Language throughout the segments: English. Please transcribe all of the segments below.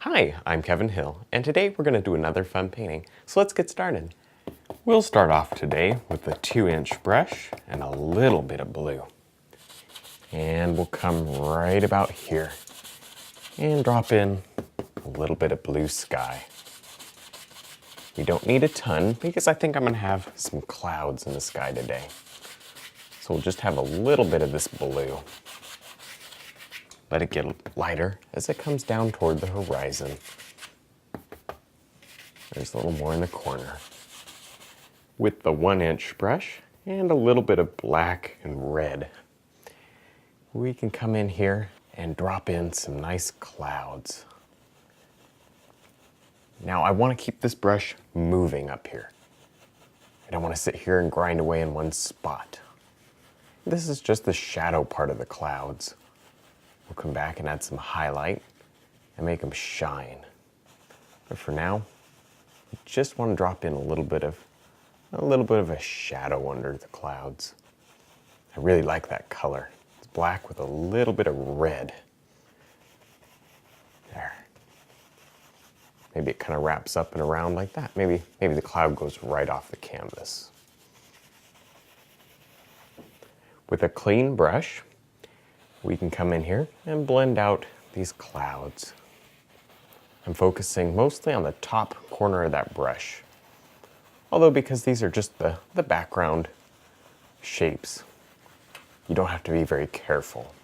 Hi, I'm Kevin Hill, and today we're going to do another fun painting. So let's get started. We'll start off today with a 2-inch brush and a little bit of blue. And we'll come right about here and drop in a little bit of blue sky. We don't need a ton because I think I'm going to have some clouds in the sky today. So we'll just have a little bit of this blue. Let it get lighter as it comes down toward the horizon. There's a little more in the corner. With the 1-inch brush and a little bit of black and red, we can come in here and drop in some nice clouds. Now I want to keep this brush moving up here. I don't want to sit here and grind away in one spot. This is just the shadow part of the clouds. We'll come back and add some highlight and make them shine. But for now, I just want to drop in a little bit of a shadow under the clouds. I really like that color. It's black with a little bit of red. There. Maybe it kind of wraps up and around like that. Maybe the cloud goes right off the canvas. With a clean brush, we can come in here and blend out these clouds. I'm focusing mostly on the top corner of that brush. Although because these are just the background shapes, you don't have to be very careful.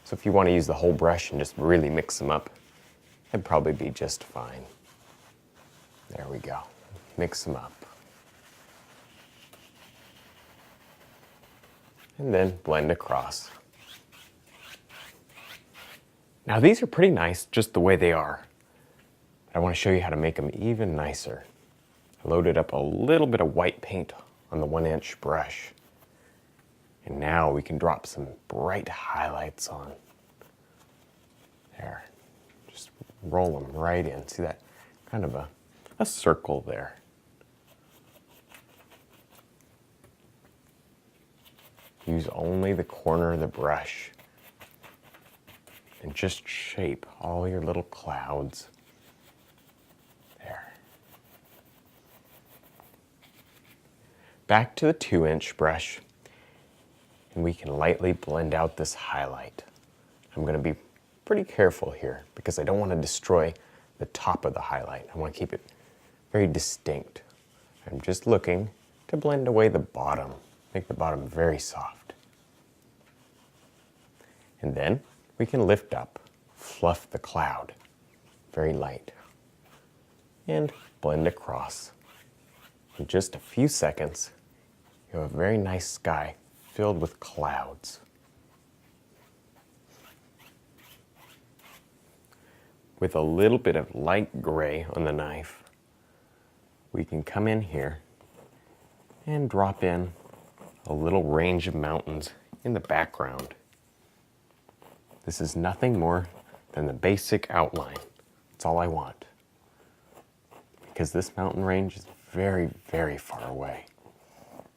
So if you want to use the whole brush and just really mix them up, it'd probably be just fine. There we go. Mix them up. And then blend across. Now these are pretty nice just the way they are. But I want to show you how to make them even nicer. I loaded up a little bit of white paint on the 1-inch brush. And now we can drop some bright highlights on. There. Just roll them right in. See that? Kind of a circle there. Use only the corner of the brush. And just shape all your little clouds. There. Back to the 2-inch brush, and we can lightly blend out this highlight. I'm going to be pretty careful here because I don't want to destroy the top of the highlight. I want to keep it very distinct. I'm just looking to blend away the bottom, make the bottom very soft. And then we can lift up, fluff the cloud, very light, and blend across. In just a few seconds, you have a very nice sky filled with clouds. With a little bit of light gray on the knife, we can come in here and drop in a little range of mountains in the background. This is nothing more than the basic outline. That's all I want. Because this mountain range is very, very far away.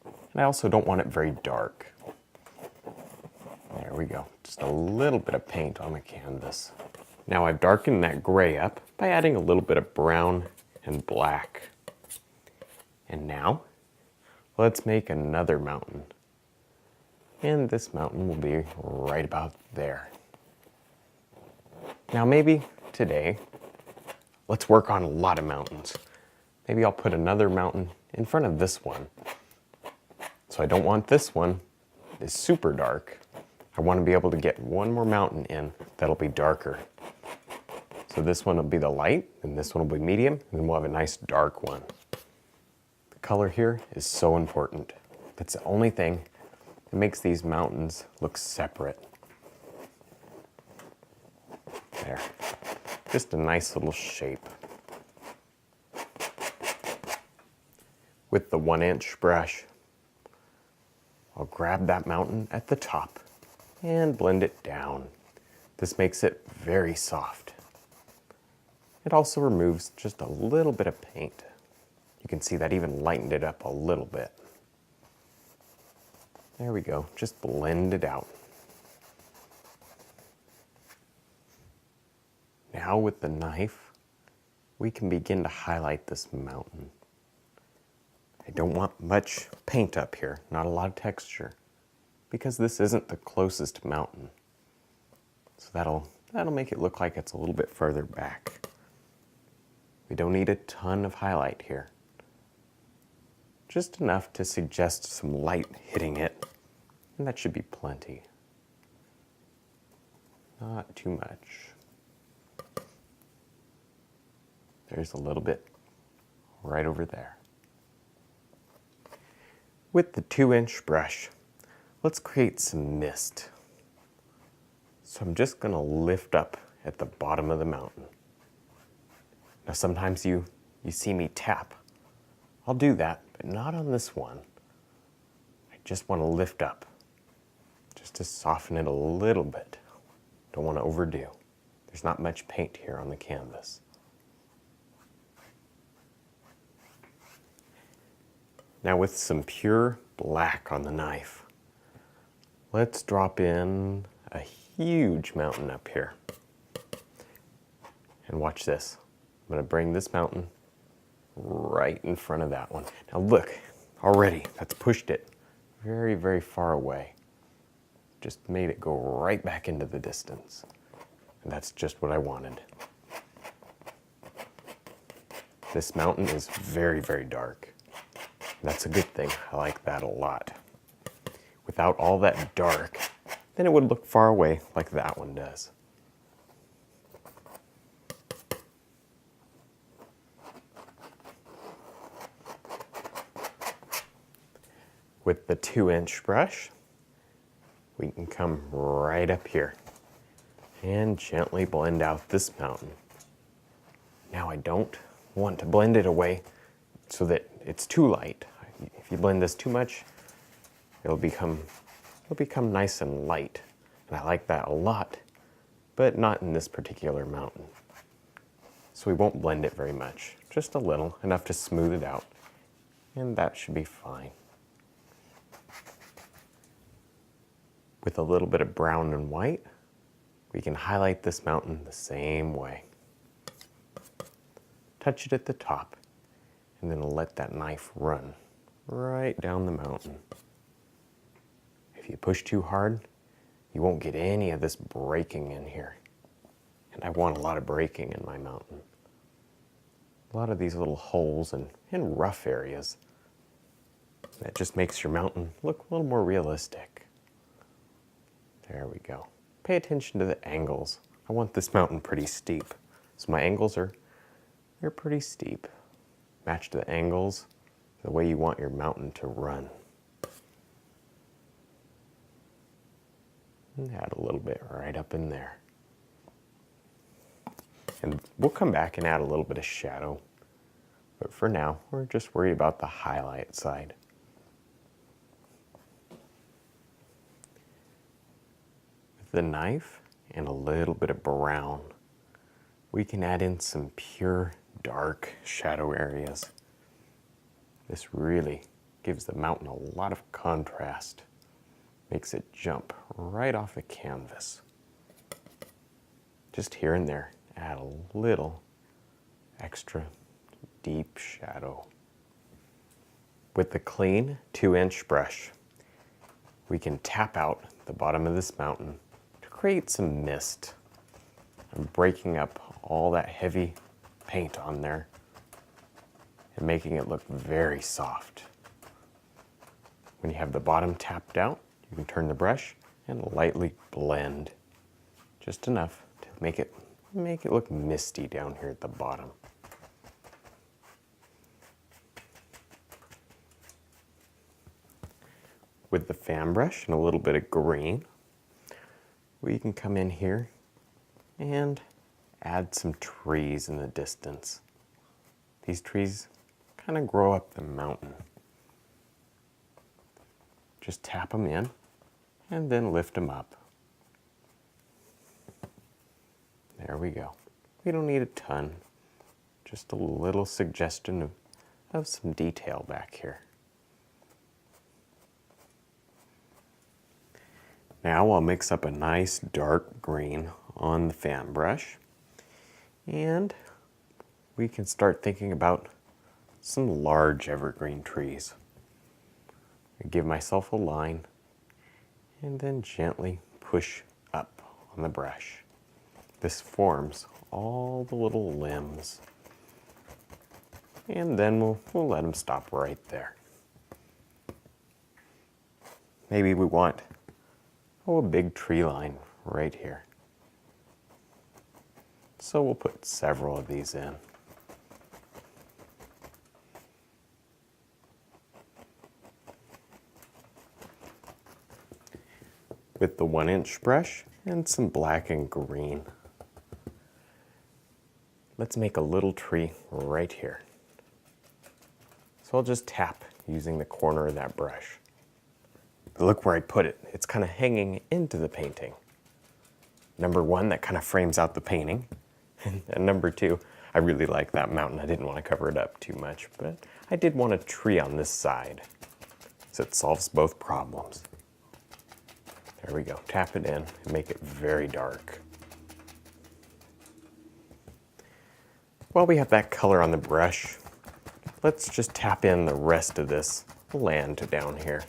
And I also don't want it very dark. There we go. Just a little bit of paint on the canvas. Now I've darkened that gray up by adding a little bit of brown and black. And now, let's make another mountain. And this mountain will be right about there. Now maybe today, let's work on a lot of mountains. Maybe I'll put another mountain in front of this one. So I don't want this one is super dark. I want to be able to get one more mountain in that'll be darker. So this one will be the light, and this one will be medium, and then we'll have a nice dark one. The color here is so important. That's the only thing that makes these mountains look separate. There. Just a nice little shape. With the 1-inch brush, I'll grab that mountain at the top and blend it down. This makes it very soft. It also removes just a little bit of paint. You can see that even lightened it up a little bit. There we go, just blend it out. now with the knife, we can begin to highlight this mountain. I don't want much paint up here, not a lot of texture, because this isn't the closest mountain. So that'll make it look like it's a little bit further back. We don't need a ton of highlight here. Just enough to suggest some light hitting it, and that should be plenty. Not too much. There's a little bit right over there. With the 2-inch brush, let's create some mist. So I'm just going to lift up at the bottom of the mountain. Now sometimes you see me tap. I'll do that, but not on this one. I just want to lift up, just to soften it a little bit. Don't want to overdo. There's not much paint here on the canvas. Now with some pure black on the knife, let's drop in a huge mountain up here. And watch this. I'm going to bring this mountain right in front of that one. Now look, already that's pushed it very, very far away. Just made it go right back into the distance. And that's just what I wanted. This mountain is very, very dark. That's a good thing. I like that a lot. Without all that dark, then it would look far away like that one does. With the 2-inch brush, we can come right up here and gently blend out this mountain. Now I don't want to blend it away so that it's too light. If you blend this too much, it'll become nice and light. And I like that a lot, but not in this particular mountain. So we won't blend it very much, just a little, enough to smooth it out. And that should be fine. With a little bit of brown and white, we can highlight this mountain the same way. Touch it at the top, and then let that knife run right down the mountain. If you push too hard, you won't get any of this breaking in here. And I want a lot of breaking in my mountain. A lot of these little holes and rough areas. That just makes your mountain look a little more realistic. There we go. Pay attention to the angles. I want this mountain pretty steep. So my angles they're pretty steep. Match the angles the way you want your mountain to run. And add a little bit right up in there. And we'll come back and add a little bit of shadow. But for now, we're just worried about the highlight side. With the knife and a little bit of brown, we can add in some pure dark shadow areas. This really gives the mountain a lot of contrast. Makes it jump right off the canvas. Just here and there, add a little extra deep shadow. With the clean 2-inch brush, we can tap out the bottom of this mountain to create some mist. I'm breaking up all that heavy paint on there and making it look very soft. When you have the bottom tapped out, you can turn the brush and lightly blend. Just enough to make it look misty down here at the bottom. With the fan brush and a little bit of green, we can come in here and add some trees in the distance. These trees kind of grow up the mountain. Just tap them in and then lift them up. There we go. We don't need a ton, just a little suggestion of some detail back here. Now I'll mix up a nice dark green on the fan brush. And we can start thinking about some large evergreen trees. I give myself a line and then gently push up on the brush. This forms all the little limbs. And then we'll let them stop right there. Maybe we want a big tree line right here. So we'll put several of these in. With the 1-inch brush and some black and green, let's make a little tree right here. So I'll just tap using the corner of that brush. But look where I put it. It's kind of hanging into the painting. Number 1, that kind of frames out the painting. And number 2, I really like that mountain. I didn't want to cover it up too much, but I did want a tree on this side. So it solves both problems. There we go. Tap it in and make it very dark. While we have that color on the brush, let's just tap in the rest of this land down here.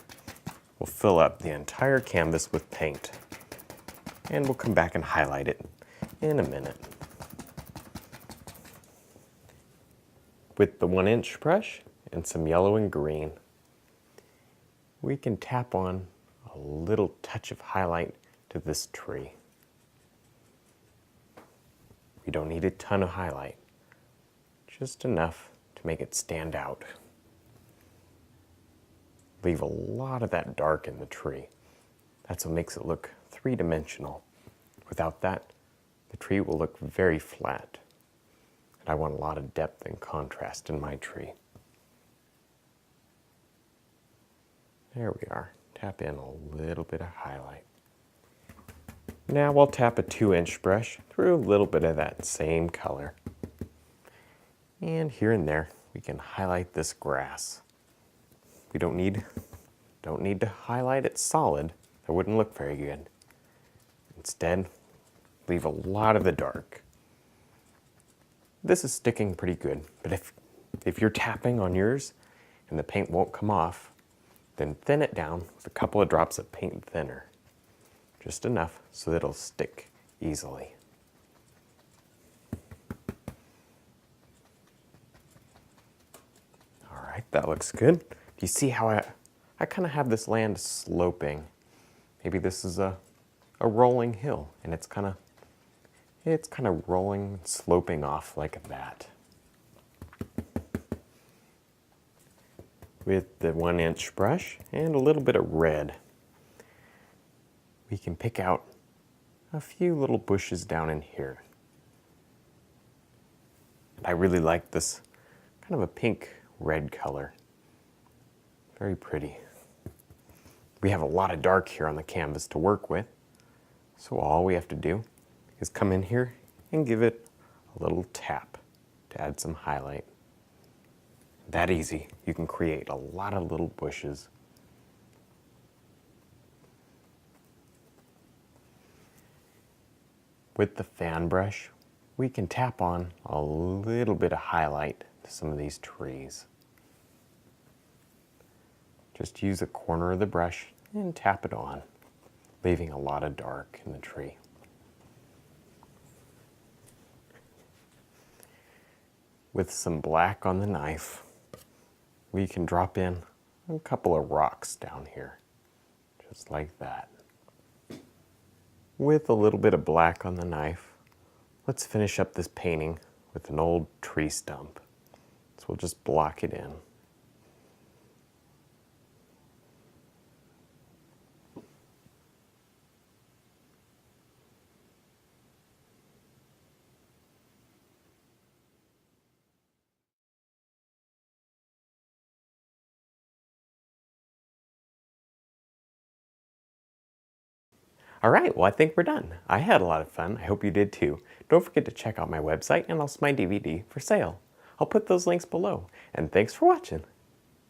We'll fill up the entire canvas with paint, and we'll come back and highlight it in a minute. With the 1-inch brush and some yellow and green, we can tap on a little touch of highlight to this tree. We don't need a ton of highlight, just enough to make it stand out. Leave a lot of that dark in the tree. That's what makes it look three-dimensional. Without that, the tree will look very flat. And I want a lot of depth and contrast in my tree. There we are. Tap in a little bit of highlight. Now I'll tap a 2-inch brush through a little bit of that same color. And here and there, we can highlight this grass. We don't need to highlight it solid. That wouldn't look very good. Instead, leave a lot of the dark. This is sticking pretty good, but if you're tapping on yours and the paint won't come off, then thin it down with a couple of drops of paint thinner. Just enough so that it'll stick easily. All right, that looks good. Do you see how I kind of have this land sloping? Maybe this is a rolling hill, and it's kind of rolling, sloping off like that. With the 1-inch brush and a little bit of red, we can pick out a few little bushes down in here. I really like this kind of a pink-red color. Very pretty. We have a lot of dark here on the canvas to work with, so all we have to do is come in here and give it a little tap to add some highlight. That easy, you can create a lot of little bushes. With the fan brush, we can tap on a little bit of highlight to some of these trees. Just use a corner of the brush and tap it on, leaving a lot of dark in the tree. With some black on the knife, we can drop in a couple of rocks down here, just like that. With a little bit of black on the knife, let's finish up this painting with an old tree stump. So we'll just block it in. All right, well, I think we're done. I had a lot of fun. I hope you did too. Don't forget to check out my website and also my DVD for sale. I'll put those links below. And thanks for watching.